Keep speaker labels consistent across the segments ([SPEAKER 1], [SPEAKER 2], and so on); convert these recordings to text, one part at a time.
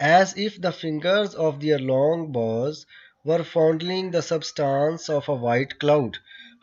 [SPEAKER 1] as if the fingers of their long bows were fondling the substance of a white cloud.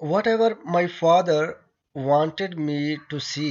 [SPEAKER 1] Whatever my father wanted me to see,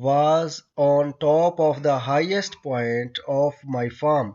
[SPEAKER 1] was on top of the highest point of my farm,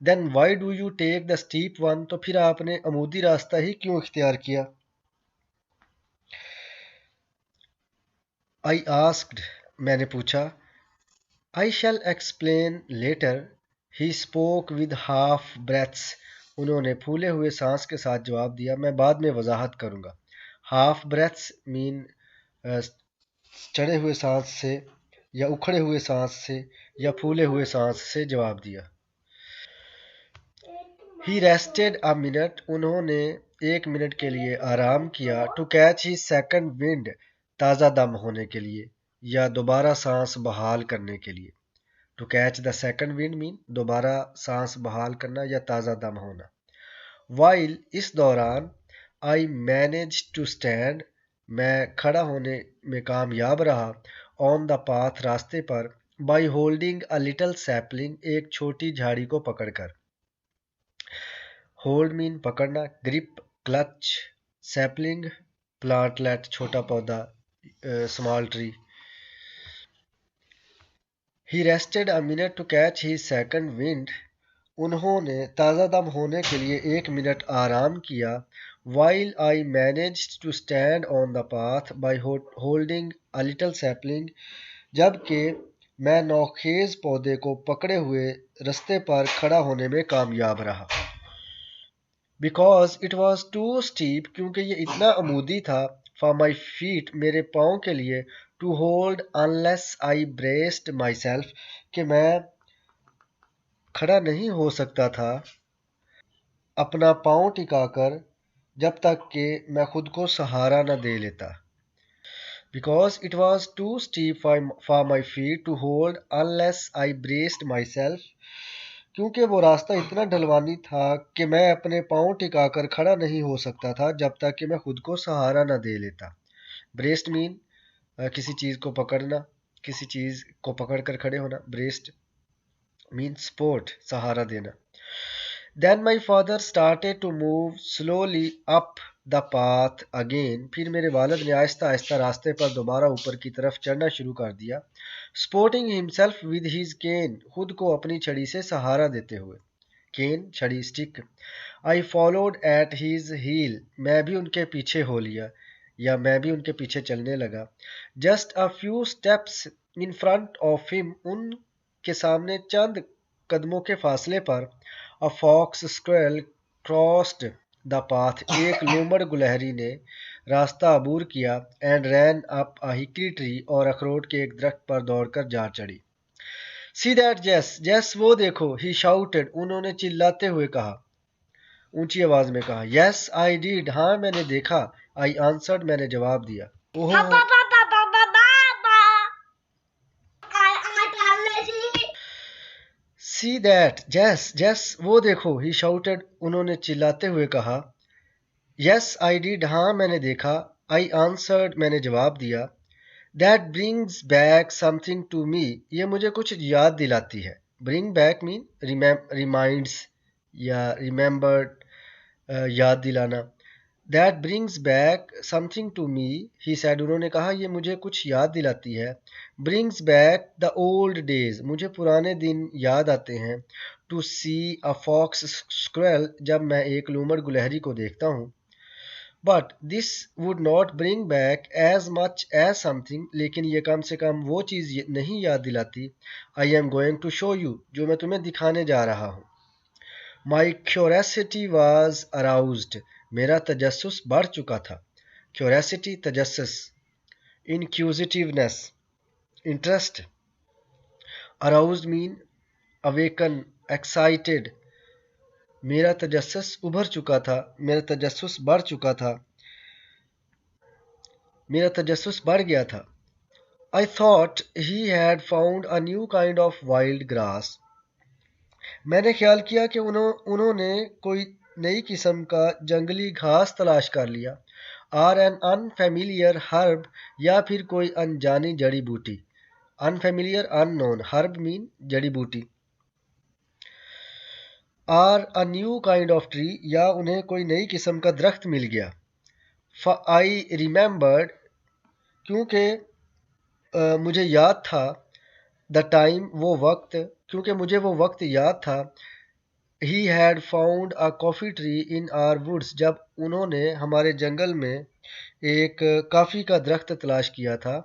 [SPEAKER 1] Then why do you take the steep one? تو پھر آپ نے عمودی راستہ ہی کیوں اختیار کیا؟ I asked, میں نے پوچھا. I shall explain later. He spoke with half breaths. انہوں نے پھولے ہوئے سانس کے ساتھ جواب دیا. میں بعد میں وضاحت کروں گا. Half breaths mean چڑھے ہوئے سانس سے یا اکھڑے ہوئے سانس سے یا پھولے ہوئے سانس سے جواب دیا. He rested a minute. انہوں نے 1 منٹ کے لیے آرام کیا. To catch his second wind. تازہ دم ہونے کے لیے یا دوبارہ سانس بحال کرنے کے لیے. To catch the second wind mean دوبارہ سانس بحال کرنا یا تازہ دم ہونا. While اس دوران I managed to stand. میں کھڑا ہونے میں کامیاب رہا. On the path راستے پر. By holding a little sapling. ایک چھوٹی جھاڑی کو پکڑ کر. Hold mean پکڑنا. Grip clutch. Sapling plantlet چھوٹا پودا small tree. He rested a minute to catch his second wind. انہوں نے تازہ دم ہونے کے لیے 1 منٹ آرام کیا. While I managed to stand on the path by holding a little sapling. جبکہ میں نوخیز پودے کو پکڑے ہوئے رستے پر کھڑا ہونے میں کامیاب رہا. Because it was too steep. کیونکہ یہ اتنا عمودی تھا. For my feet. میرے پاؤں کے لیے. To hold unless I braced myself. کہ میں کھڑا نہیں ہو سکتا تھا اپنا پاؤں ٹکا کر جب تک کہ میں خود کو سہارا نہ دے لیتا. Because it was too steep for my feet to hold unless I braced myself. کیونکہ وہ راستہ اتنا ڈھلوانی تھا کہ میں اپنے پاؤں ٹکا کر کھڑا نہیں ہو سکتا تھا جب تک کہ میں خود کو سہارا نہ دے لیتا. Braced mean کسی چیز کو پکڑنا, کسی چیز کو پکڑ کر کھڑے ہونا. Braced means support, سہارا دینا. Then my father started to move slowly up the path again. پھر میرے والد نے آہستہ آہستہ راستے پر دوبارہ اوپر کی طرف چڑھنا شروع کر دیا. Supporting himself with his cane. خود کو اپنی چھڑی سے سہارا دیتے ہوئے. Cane چھڑی stick. I followed at his heel. میں بھی ان کے پیچھے ہو لیا یا میں بھی ان کے پیچھے چلنے لگا. Just a few steps in front of him. ان کے سامنے چند قدموں کے فاصلے پر. A fox squirrel crossed the path. ایک لومڑ گلہری نے راستہ عبور کیا. And ran up a hickory tree. اور اخروٹ کے ایک درخت پر دوڑ کر جا چڑھی. See that Jess. Jess وہ دیکھو. He shouted. انہوں نے چلاتے ہوئے کہا, اونچی آواز میں کہا. Yes I did. ہاں میں نے دیکھا. I answered. میں نے جواب دیا. See that Jess. Jess وہ دیکھو. He shouted. انہوں نے چلاتے ہوئے کہا. Yes I did. ہاں میں نے دیکھا. I answered. میں نے جواب دیا. That brings back something to me. یہ مجھے کچھ یاد دلاتی ہے. Bring back mean reminds یا remembered, یاد دلانا. That brings back something to me. He said. انہوں نے کہا یہ مجھے کچھ یاد دلاتی ہے. Brings back the old days. مجھے پرانے دن یاد آتے ہیں. To see a fox squirrel. جب میں ایک لومڑ گلہری کو دیکھتا ہوں. But this would not bring back as much as something. لیکن یہ کم سے کم وہ چیز نہیں یاد دلاتی. I am going to show you. جو میں تمہیں دکھانے جا رہا ہوں. My curiosity was aroused. میرا تجسس بڑھ چکا تھا. Curiosity تجسس. Inquisitiveness interest. Aroused mean awaken, excited. میرا تجسس ابھر چکا تھا. میرا تجسس بڑھ چکا تھا. میرا تجسس بڑھ گیا تھا. I thought he had found a new kind of wild grass. میں نے خیال کیا کہ انہوں نے کوئی نئی قسم کا جنگلی گھاس تلاش کر لیا. Or an unfamiliar herb. یا پھر کوئی انجانی جڑی بوٹی. Unfamiliar unknown. Herb mean جڑی بوٹی. Or a new kind of tree. یا انہیں کوئی نئی قسم کا درخت مل گیا. I remembered. کیونکہ مجھے یاد تھا. The time وہ وقت. کیونکہ مجھے وہ وقت یاد تھا. he had found a coffee tree in our woods. جب انہوں نے ہمارے جنگل میں ایک کافی کا درخت تلاش کیا تھا.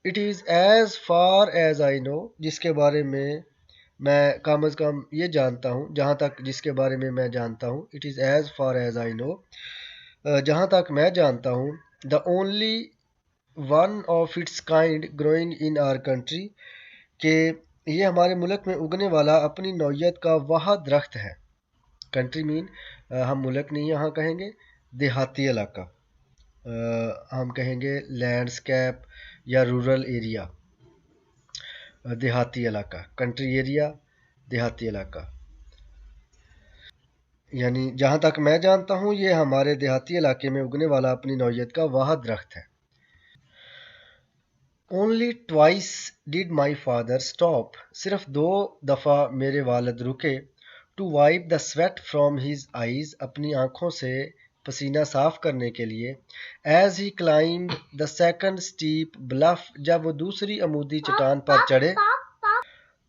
[SPEAKER 1] It is as far as I know. جس کے بارے میں کم از کم یہ جانتا ہوں، جہاں تک جس کے بارے میں جانتا ہوں. It is as far as I know. جہاں تک میں جانتا ہوں. The only one of its kind growing in our country. کہ یہ ہمارے ملک میں اگنے والا اپنی نوعیت کا واحد درخت ہے. کنٹری مین ہم ملک نہیں یہاں کہیں گے، دیہاتی علاقہ ہم کہیں گے لینڈسکیپ یا رورل ایریا. دیہاتی علاقہ، کنٹری ایریا، دیہاتی علاقہ. یعنی جہاں تک میں جانتا ہوں یہ ہمارے دیہاتی علاقے میں اگنے والا اپنی نوعیت کا واحد درخت ہے. Only twice did my father stop. صرف 2 دفعہ میرے والد رکے. To wipe the sweat from his eyes. اپنی آنکھوں سے پسینہ صاف کرنے کے لیے. As he climbed the second steep bluff. جب وہ دوسری عمودی چٹان پر چڑھے.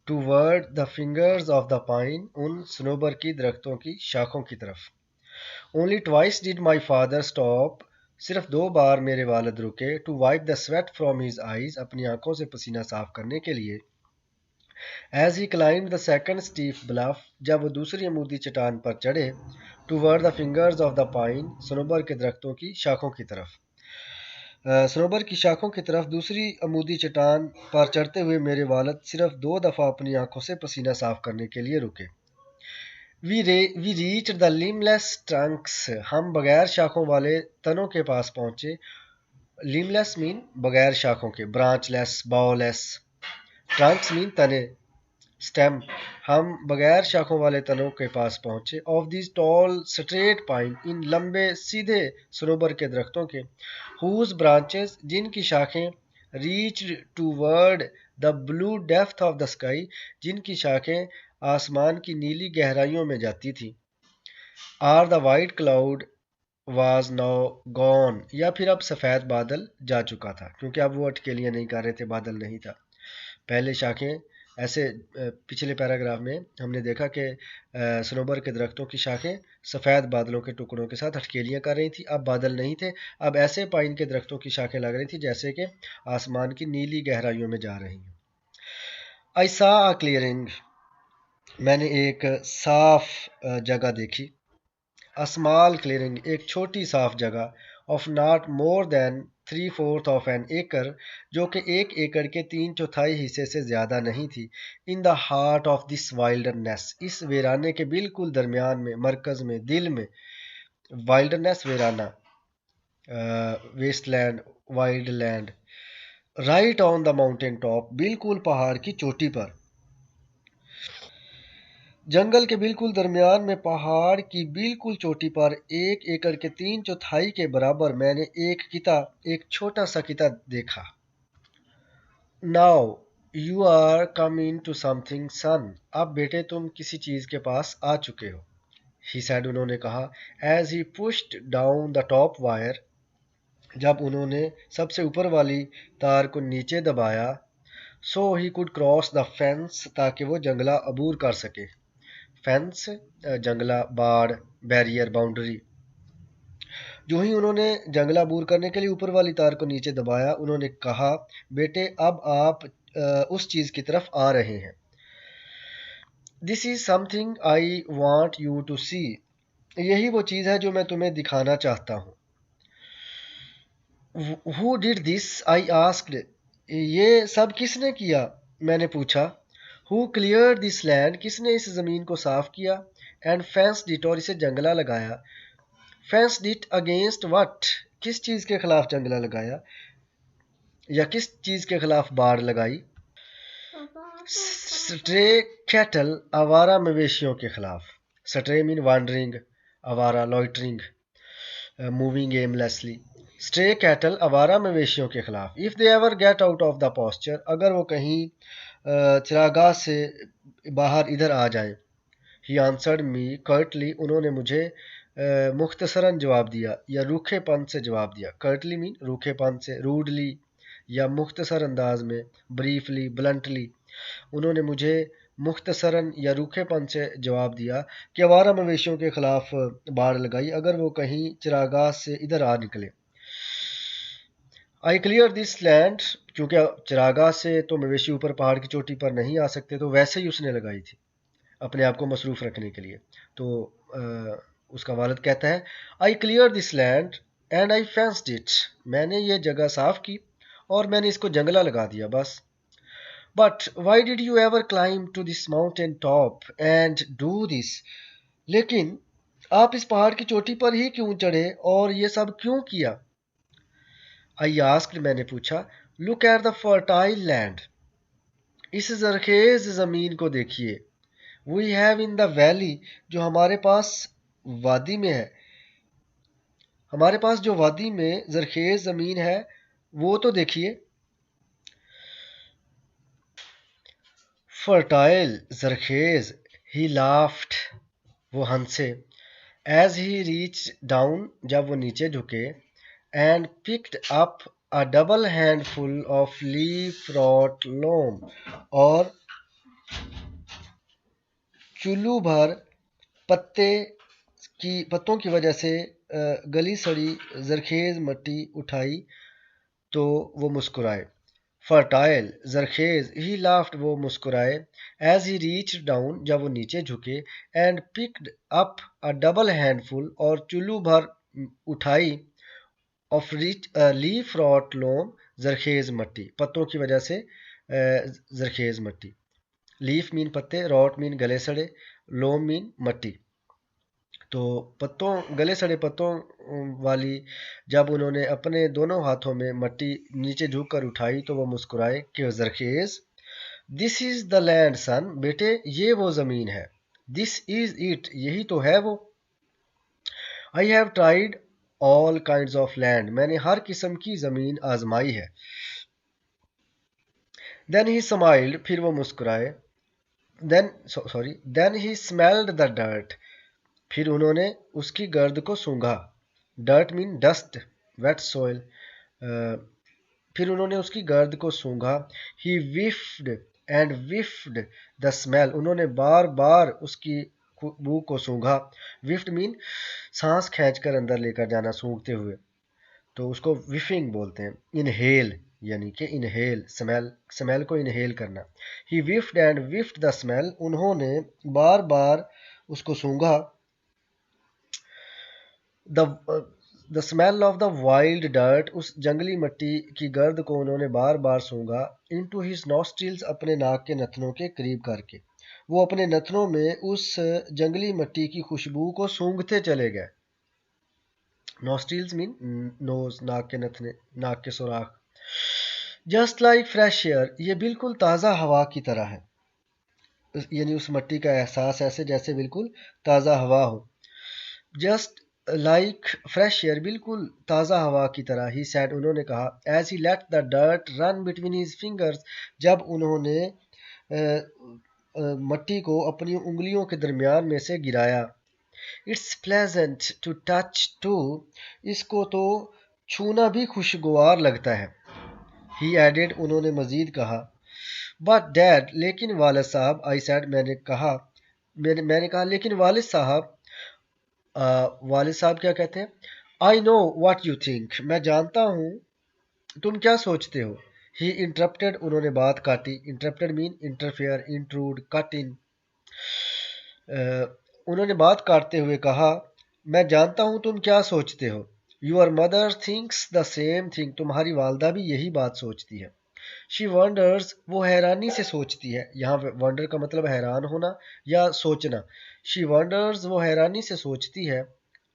[SPEAKER 1] Toward the fingers of the pine. ان صنوبر کی درختوں کی شاخوں کی طرف. Only twice did my father stop. صرف 2 بار میرے والد رکے. To wipe the sweat from his eyes. اپنی آنکھوں سے پسینہ صاف کرنے کے لیے. As he climbed the second steep bluff. جب وہ دوسری عمودی چٹان پر چڑھے. Toward the fingers of the pine. صنوبر کے درختوں کی شاخوں کی طرف. صنوبر کی شاخوں کی طرف دوسری عمودی چٹان پر چڑھتے ہوئے میرے والد صرف 2 دفعہ اپنی آنکھوں سے پسینہ صاف کرنے کے لیے رکے. We reached the limbless trunks. ہم بغیر شاخوں والے تنوں کے پاس پہنچے. Limbless mean بغیر شاخوں کے. Branch less, bough less. Trunks mean تنے. Stem. ہم بغیر شاخوں والے تنوں کے پاس پہنچے. Of these tall straight pine. ان لمبے سیدھے صنوبر کے درختوں کے. Whose branches. جن کی شاخیں. Reached toward the blue depth of the sky. جن کی شاخیں آسمان کی نیلی گہرائیوں میں جاتی تھی. Are the white cloud was now gone. یا پھر اب سفید بادل جا چکا تھا، کیونکہ اب وہ اٹکیلیاں نہیں کر رہے تھے، بادل نہیں تھا. پہلے شاخیں ایسے پچھلے پیراگراف میں ہم نے دیکھا کہ صنوبر کے درختوں کی شاخیں سفید بادلوں کے ٹکڑوں کے ساتھ اٹکیلیاں کر رہی تھی. اب بادل نہیں تھے، اب ایسے پائن کے درختوں کی شاخیں لگ رہی تھی جیسے کہ آسمان کی نیلی گہرائیوں میں جا رہی ہیں. I saw a clearing. میں نے ایک صاف جگہ دیکھی. A small clearing. ایک چھوٹی صاف جگہ. Of not more than 3/4 of an acre. جو کہ 1 ایکڑ کے 3/4 حصے سے زیادہ نہیں تھی. In the heart of this wilderness. اس ویرانے کے بالکل درمیان میں، مرکز میں، دل میں. Wilderness ویرانہ، waste land, wild land. Right on the mountain top. بالکل پہاڑ کی چوٹی پر. جنگل کے بالکل درمیان میں پہاڑ کی بالکل چوٹی پر 1 ایکڑ کے 3/4 کے برابر میں نے ایک چھوٹا سا قطعہ دیکھا. Now you are coming to something son. اب بیٹے تم کسی چیز کے پاس آ چکے ہو. He said. انہوں نے کہا. As he pushed down the top wire. جب انہوں نے سب سے اوپر والی تار کو نیچے دبایا. So he could cross the fence. تاکہ وہ جنگلہ عبور کر سکے. فینس جنگلہ، باڑ، بیریئر، باؤنڈری. جو ہی انہوں نے جنگلہ عبور کرنے کے لیے اوپر والی تار کو نیچے دبایا، انہوں نے کہا بیٹے اب آپ اس چیز کی طرف آ رہے ہیں. This is something I want you to see. یہی وہ چیز ہے جو میں تمہیں دکھانا چاہتا ہوں. Who did this? I asked. یہ سب کس نے کیا؟ میں نے پوچھا. Who cleared this land? کس نے اس زمین کو صاف کیا؟ And fenced it. اور اسے جنگلہ لگایا. Fenced it against what? کس چیز کے خلاف جنگلہ لگایا یا کس چیز کے خلاف باڑ لگائی؟ Stray cattle. آوارہ مویشیوں کے خلاف. Stray mean wandering, آوارہ, loitering, moving aimlessly. Stray cattle. آوارہ مویشیوں کے خلاف. If they ever get out of the pasture. اگر وہ کہیں چراگاہ سے باہر ادھر آ جائیں. He answered me curtly. انہوں نے مجھے مختصراً جواب دیا یا روکھے پن سے جواب دیا. curtly mean روکھے پن سے, rudely یا مختصر انداز میں, briefly, bluntly. انہوں نے مجھے مختصراً یا روکھے پن سے جواب دیا کہ آوارہ مویشیوں کے خلاف باڑ لگائی اگر وہ کہیں چراگاہ سے ادھر آ نکلے۔ آئی کلیئر دس لینڈ، کیونکہ چراگاہ سے تو مویشی اوپر پہاڑ کی چوٹی پر نہیں آ سکتے، تو ویسے ہی اس نے لگائی تھی اپنے آپ کو مصروف رکھنے کے لیے۔ تو اس کا والد کہتا ہے I clear this land and I fenced it, میں نے یہ جگہ صاف کی اور میں نے اس کو جنگلہ لگا دیا بس۔ But why did you ever climb to this mountain top and do this, لیکن آپ اس پہاڑ کی چوٹی پر ہی کیوں چڑھے اور یہ سب کیوں کیا؟ آئی آسکڈ، میں نے پوچھا، look at the fertile land, اس زرخیز زمین کو دیکھیے، we have in the valley, جو ہمارے پاس وادی میں ہے، ہمارے پاس جو وادی میں زرخیز زمین ہے وہ تو دیکھیے۔ فرٹائل، زرخیز، ہی لافٹ، وہ ہنسے، ایز ہی ریچ ڈاؤن، جب وہ نیچے جھکے، and picked up a double handful of leaf wrought loam، اور چلو بھر پتوں کی وجہ سے گلی سڑی زرخیز مٹی اٹھائی تو وہ مسکرائے۔ فرٹائل، زرخیز، ہی لافٹ، وہ مسکرائے، ایز ہی ریچ ڈاؤن، جب وہ نیچے جھکے، and picked up a double handful، اور چلو بھر اٹھائی، آف لیف راٹ لوم، زرخیز مٹی، پتوں کی وجہ سے زرخیز مٹی۔ لیف مین پتے، راٹ مین گلے سڑے، لوم مین مٹی۔ تو گلے سڑے پتوں والی جب انہوں نے اپنے دونوں ہاتھوں میں مٹی نیچے جھک کر اٹھائی تو وہ مسکرائے کہ زرخیز، دس از دا لینڈ سن، بیٹے یہ وہ زمین ہے، دس از اٹ، یہی تو ہے وہ۔ I have tried all kinds of land، میں نے ہر قسم کی زمین آزمائی ہے۔ then he smiled، پھر وہ مسکرائے، then he smelled the dirt، پھر انہوں نے اس کی گرد کو سونگھا، dirt mean dust، wet soil، پھر انہوں نے اس کی گرد کو سونگھا، he whiffed and whiffed the smell، انہوں نے بار بار اس کی بو کو سونگھا، وفٹ مین سانس کھینچ کر اندر لے کر جانا سونگھتے ہوئے، تو اس کو وفنگ بولتے ہیں۔ انہیل یعنی کہ انہیل، سمیل کو انہیل کرنا۔ ہی وفڈ اینڈ وفڈ دا سمیل، انہوں نے بار بار اس کو سونگھا، the smell of the wild dirt, اس جنگلی مٹی کی گرد کو انہوں نے بار بار سونگھا، انٹو ہز نوسٹرلز، اپنے ناک کے نتنوں کے قریب کر کے، وہ اپنے نتنوں میں اس جنگلی مٹی کی خوشبو کو سونگھتے چلے گئے۔ نوسٹریلز مین نوز، ناک کے نتنے، ناک کے سوراخ۔ جسٹ لائک فریش ایئر، یہ بالکل تازہ ہوا کی طرح ہے، یعنی اس مٹی کا احساس ایسے جیسے بالکل تازہ ہوا ہو۔ جسٹ لائک فریش ایئر، بالکل تازہ ہوا کی طرح، ہی سیڈ، انہوں نے کہا، as he let the dirt run between his fingers, جب انہوں نے مٹی کو اپنی انگلیوں کے درمیان میں سے گرایا۔ It's pleasant to touch too, اس کو تو چھونا بھی خوشگوار لگتا ہے۔ ہی ایڈڈ، انہوں نے مزید کہا، بٹ ڈیڈ، لیکن والد صاحب، آئی سیڈ، میں نے کہا لیکن والد صاحب، والد صاحب کیا کہتے ہیں؟ آئی نو واٹ یو تھنک، میں جانتا ہوں تم کیا سوچتے ہو۔ ہی انٹرپٹڈ، انہوں نے بات کاٹی، انٹرپٹڈ مین انٹرفیئر، انٹروڈ، کٹ ان، انہوں نے بات کاٹتے ہوئے کہا، میں جانتا ہوں تم کیا سوچتے ہو۔ Your mother thinks the same thing, تمہاری والدہ بھی یہی بات سوچتی ہے۔ شی ونڈرز، وہ حیرانی سے سوچتی ہے، یہاں ونڈر کا مطلب حیران ہونا یا سوچنا۔ شی ونڈرز، وہ حیرانی سے سوچتی ہے،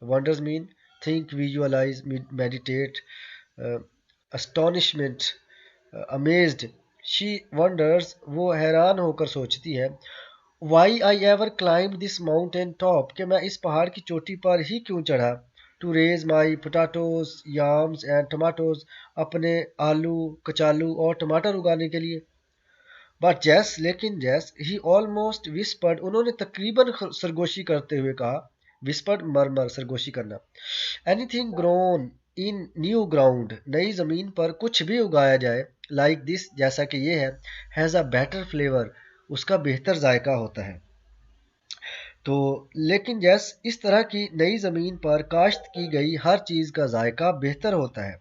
[SPEAKER 1] wonders mean think, visualize, meditate, astonishment, amazed. She wonders, وہ حیران ہو کر سوچتی ہے، why I ever climb this mountain top, کہ میں اس پہاڑ کی چوٹی پر ہی کیوں چڑھا، to raise my potatoes, یامز and ٹماٹوز، اپنے آلو، کچالو اور ٹماٹر اگانے کے لیے۔ بٹ جیس، لیکن جیس، ہی آلموسٹ وسپرڈ، انہوں نے تقریباً سرگوشی کرتے ہوئے کہا، وسپرڈ مرمر، سرگوشی کرنا، اینی تھنگ گرون ان نیو گراؤنڈ، نئی زمین پر کچھ بھی اگایا جائے، لائک دس، جیسا کہ یہ ہے، ہیز اے بیٹر فلیور، اس کا بہتر ذائقہ ہوتا ہے۔ تو لیکن اس طرح کی نئی زمین پر کاشت کی گئی ہر چیز کا ذائقہ بہتر ہوتا ہے۔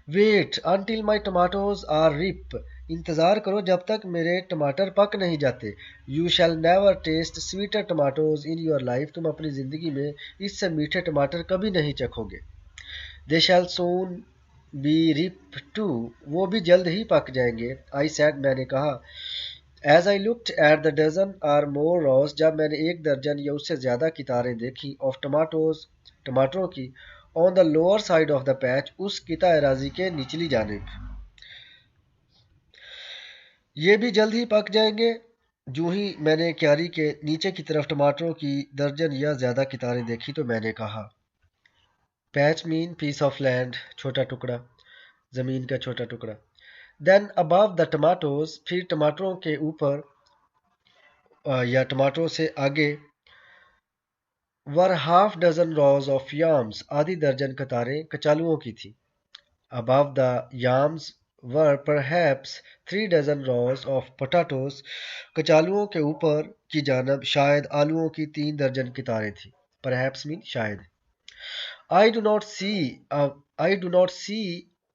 [SPEAKER 1] Wait until my tomatoes are ripe, انتظار کرو جب تک میرے ٹماٹر پک نہیں جاتے۔ You shall never taste sweeter tomatoes in your life, تم اپنی زندگی میں اس سے میٹھے ٹماٹر کبھی نہیں چکھو گے۔ They shall soon be ripe too, وہ بھی جلد ہی پک جائیں گے۔ آئی سیڈ، میں نے کہا۔ As I looked at the dozen or more rows, جب میں نے ایک درجن یا اس سے زیادہ قطاریں دیکھی آف ٹماٹروں کی، on the lower side of the patch, اس قطع اراضی کے نچلی جانب۔ یہ بھی جلد ہی پک جائیں گے۔ جو ہی میں نے کیاری کے نیچے کی طرف ٹماٹروں کی درجن یا زیادہ قطاریں دیکھی تو میں نے کہا۔ پیچ مین پیس آف لینڈ، چھوٹا ٹکڑا، زمین کا چھوٹا ٹکڑا۔ دین ابو دا ٹماٹوز، پھر ٹماٹروں کے اوپر یا ٹماٹروں سے آگے، ور ہاف ڈزن روز آف یامس، آدھی درجن قطاریں کچالوؤں کی تھی۔ ابو دا یامس ور perhaps 3 dozen rows of potatoes, کچالوؤں کے اوپر کی جانب شاید آلوؤں کی 3 درجن قطاریں تھیں۔ پرہیپس مین شاید۔ I do not see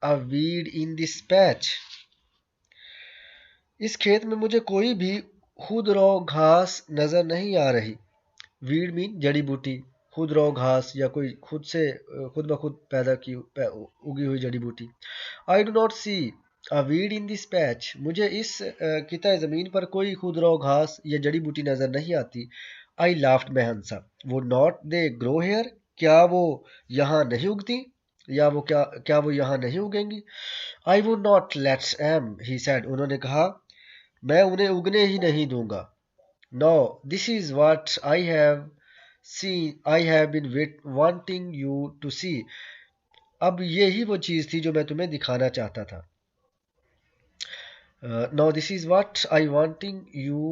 [SPEAKER 1] a weed in this patch. اس کھیت میں مجھے کوئی بھی خودرو گھاس نظر نہیں آ رہی۔ ویڈ مین جڑی بوٹی، خودرو گھاس یا کوئی خود بخود پیدا کی اگی ہوئی جڑی بوٹی۔ I do not see a weed in this patch. مجھے اس قطع زمین پر کوئی خودرو گھاس یا جڑی بوٹی نظر نہیں آتی۔ I laughed، میں ہنسا۔ Would not they grow here؟ کیا وہ یہاں نہیں اگتی، یا کیا وہ یہاں نہیں اگیں گی؟ I would not let them، he said، انہوں نے کہا، میں انہیں اگنے ہی نہیں دوں گا۔ No, this is what I have been wanting you to see، اب یہی وہ چیز تھی جو میں تمہیں دکھانا چاہتا تھا۔ No, this is what I wanting you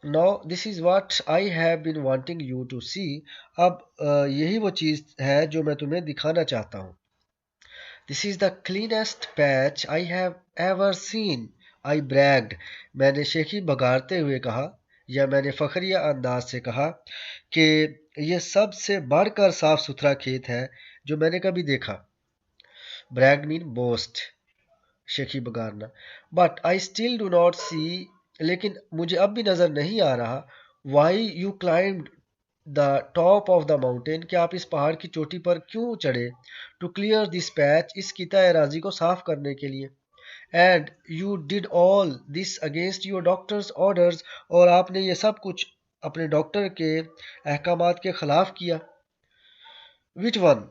[SPEAKER 1] No, this is what I have been wanting you to see، اب یہی وہ چیز ہے جو میں تمہیں دکھانا چاہتا ہوں۔ This is the cleanest patch I have ever seen، I bragged، میں نے شیخی بگاڑتے ہوئے کہا، یا میں نے فخریہ انداز سے کہا کہ یہ سب سے بڑھ کر صاف ستھرا کھیت ہے جو میں نے کبھی دیکھا۔ Bragged mean boast، شیخی بگاڑنا۔ But I still do not see، لیکن مجھے اب بھی نظر نہیں آ رہا، why you climbed the top of the mountain، کہ آپ اس پہاڑ کی چوٹی پر کیوں چڑھے، to clear this patch، اس قطع اراضی کو صاف کرنے کے لیے، and you did all this against your doctor's orders، اور آپ نے یہ سب کچھ اپنے ڈاکٹر کے احکامات کے خلاف کیا۔ Which one؟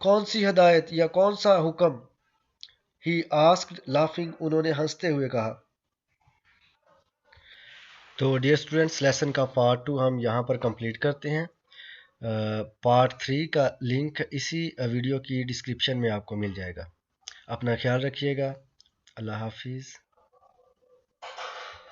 [SPEAKER 1] کون سی ہدایت یا کون سا حکم؟ He asked laughing، انہوں نے ہنستے ہوئے کہا۔ تو ڈیئر اسٹوڈینٹس، لیسن کا پارٹ 2 ہم یہاں پر کمپلیٹ کرتے ہیں۔ پارٹ 3 کا لنک اسی ویڈیو کی ڈسکرپشن میں آپ کو مل جائے گا۔ اپنا خیال رکھیے گا۔ اللہ حافظ۔